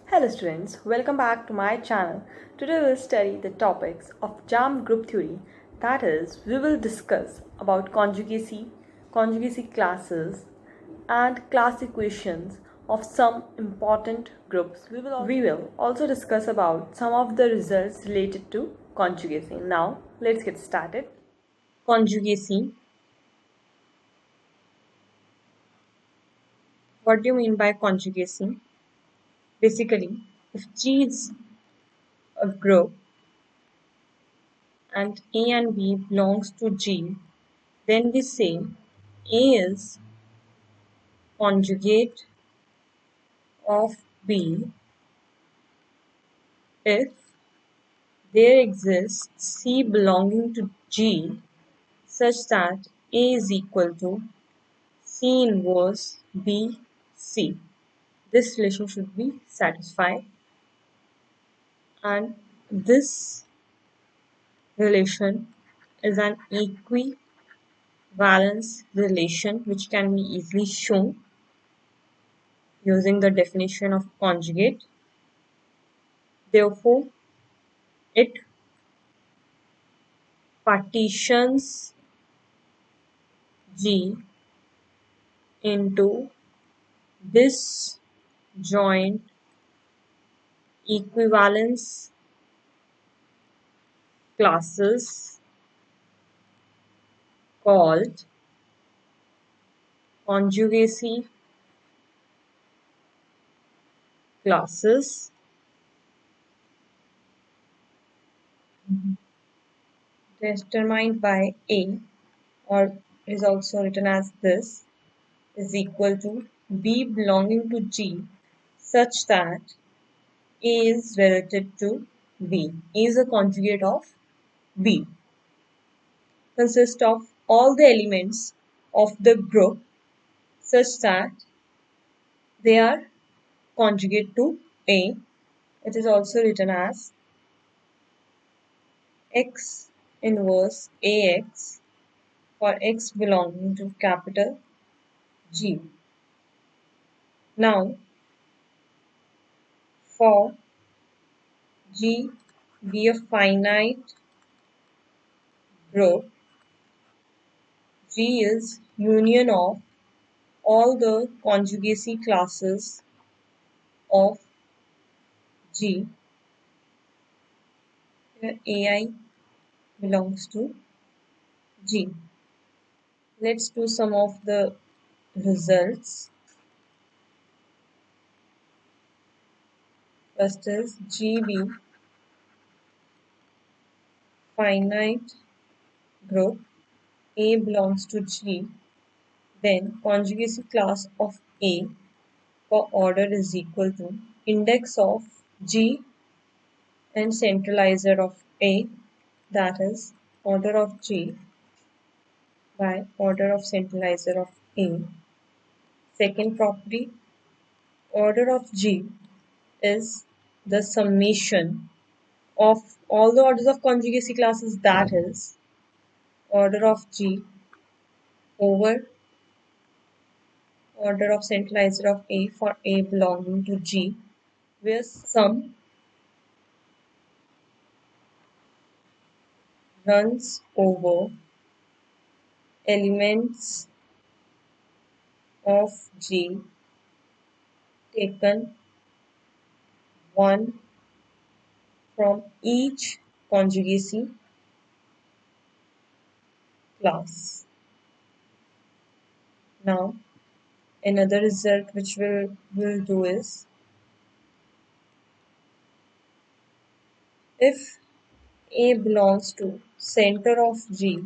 Hello students, welcome back to my channel. Today we'll study the topics of JAM group theory. That is, we will discuss about conjugacy classes and class equations of some important groups. We will also discuss about some of the results related to conjugacy. Now let's get started. Conjugacy. What do you mean by conjugacy? Basically, if G is a group and A and B belongs to G, then we say A is conjugate of B if there exists C belonging to G such that A is equal to C inverse B C. This relation should be satisfied, and this relation is an equivalence relation which can be easily shown using the definition of conjugate. Therefore, it partitions G into disjoint equivalence classes called conjugacy classes. Determined by A, or is also written as this, is equal to B belonging to G such that A is related to B. A is a conjugate of B. Consists of all the elements of the group such that they are conjugate to A. It is also written as x inverse Ax for x belonging to capital G. Now, for G be a finite group, G is union of all the conjugacy classes of G, where Ai belongs to G. Let's do some of the results. First is GB finite group, A belongs to G, then conjugacy class of A for order is equal to index of G and centralizer of A, that is order of G by order of centralizer of A. Second property, order of G is the summation of all the orders of conjugacy classes, that is order of G over order of centralizer of A for A belonging to G, where sum runs over elements of G taken one from each conjugacy class. Now, another result which we'll do is, if A belongs to center of G,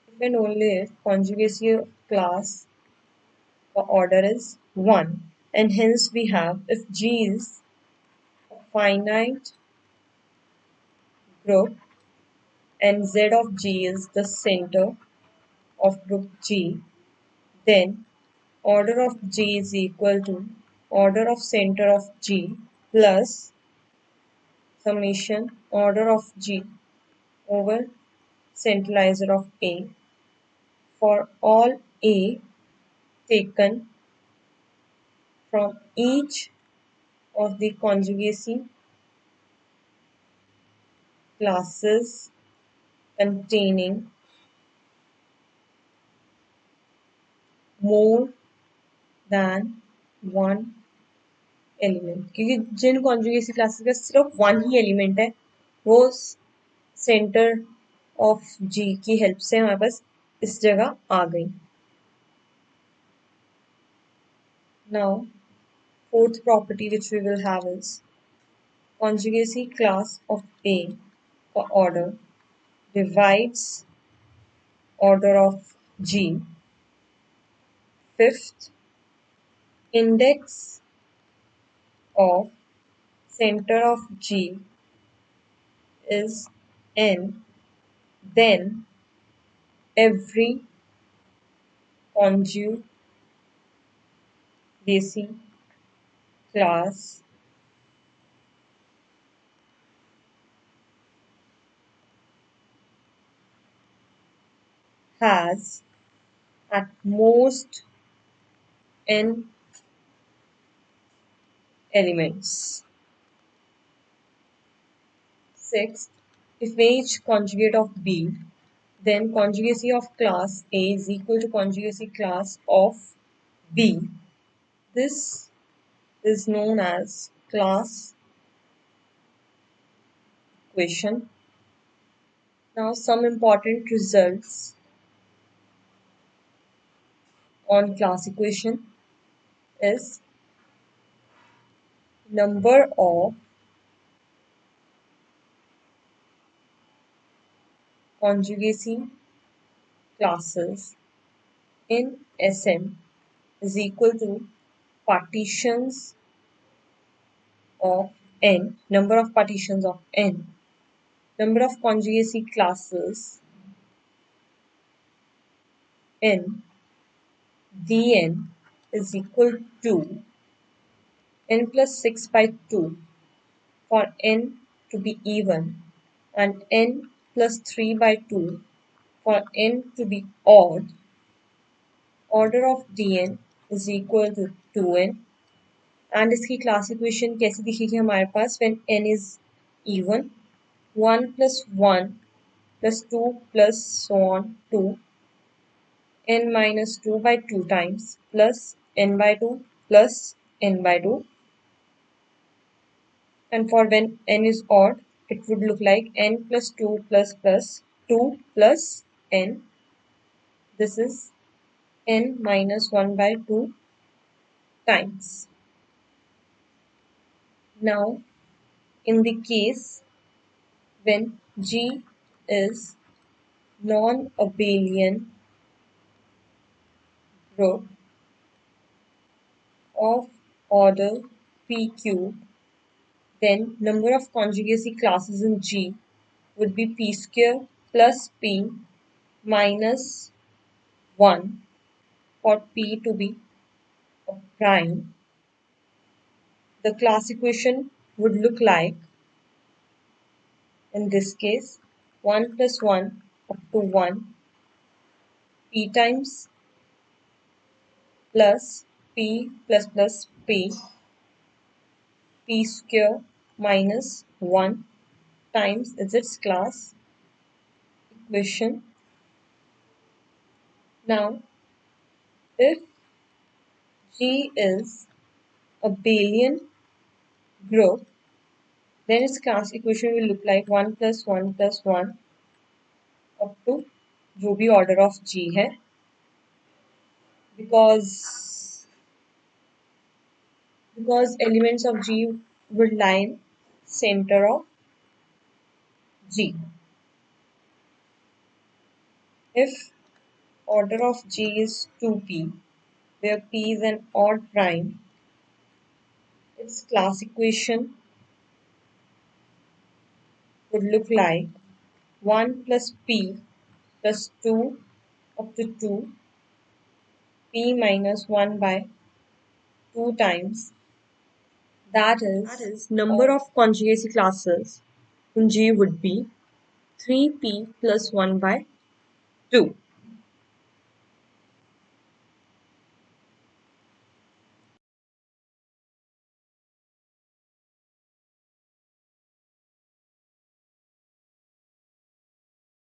if and only if conjugacy class or order is 1, and hence we have, if G is a finite group and Z of G is the center of group G, then order of G is equal to order of center of G plus summation order of G over centralizer of A for all A taken from each of the conjugacy classes containing more than one element, क्योंकि जिन कॉन्जुगेसी classes का सिर्फ one ही element है वो centre of जी की help से हमारे पास इस जगह आ गई. Now fourth property which we will have is conjugacy class of A का order divides order of G. Fifth, index of center of G is n, then every conjugacy class has at most n elements. Sixth, if A is conjugate of B, then conjugacy of class A is equal to conjugacy class of B. This is known as class equation. Now some important results on class equation is number of conjugacy classes in Sm is equal to partitions of n, number of partitions of n, number of conjugacy classes n dn is equal to n plus 6 by 2 for n to be even and n plus 3 by 2 for n to be odd. Order of dn is equal to 2n and इसकी class equation कैसी दिखेगी हमारे पास when n is even 1 plus 1 plus 2 plus so on 2 n minus 2 by 2 times plus n by 2 plus n by 2, and for when n is odd it would look like n plus 2 plus 2 plus n. This is n minus 1 by 2 times. Now in the case when G is non-abelian group of order p cube, then number of conjugacy classes in G would be p square plus p minus 1 for p to be a prime. The class equation would look like, in this case, 1 plus 1 up to 1 p times plus p plus plus p square minus 1 times is its class equation. Now, if G is a abelian group, then its class equation will look like 1 plus 1 plus 1 up to जो भी order of G है, because elements of G would lie in center of G. If order of G is 2p, where p is an odd prime, its class equation would look like 1 plus p plus 2 up to 2 p minus 1 by 2 times. That is number of conjugacy classes in G would be 3p plus 1 by 2.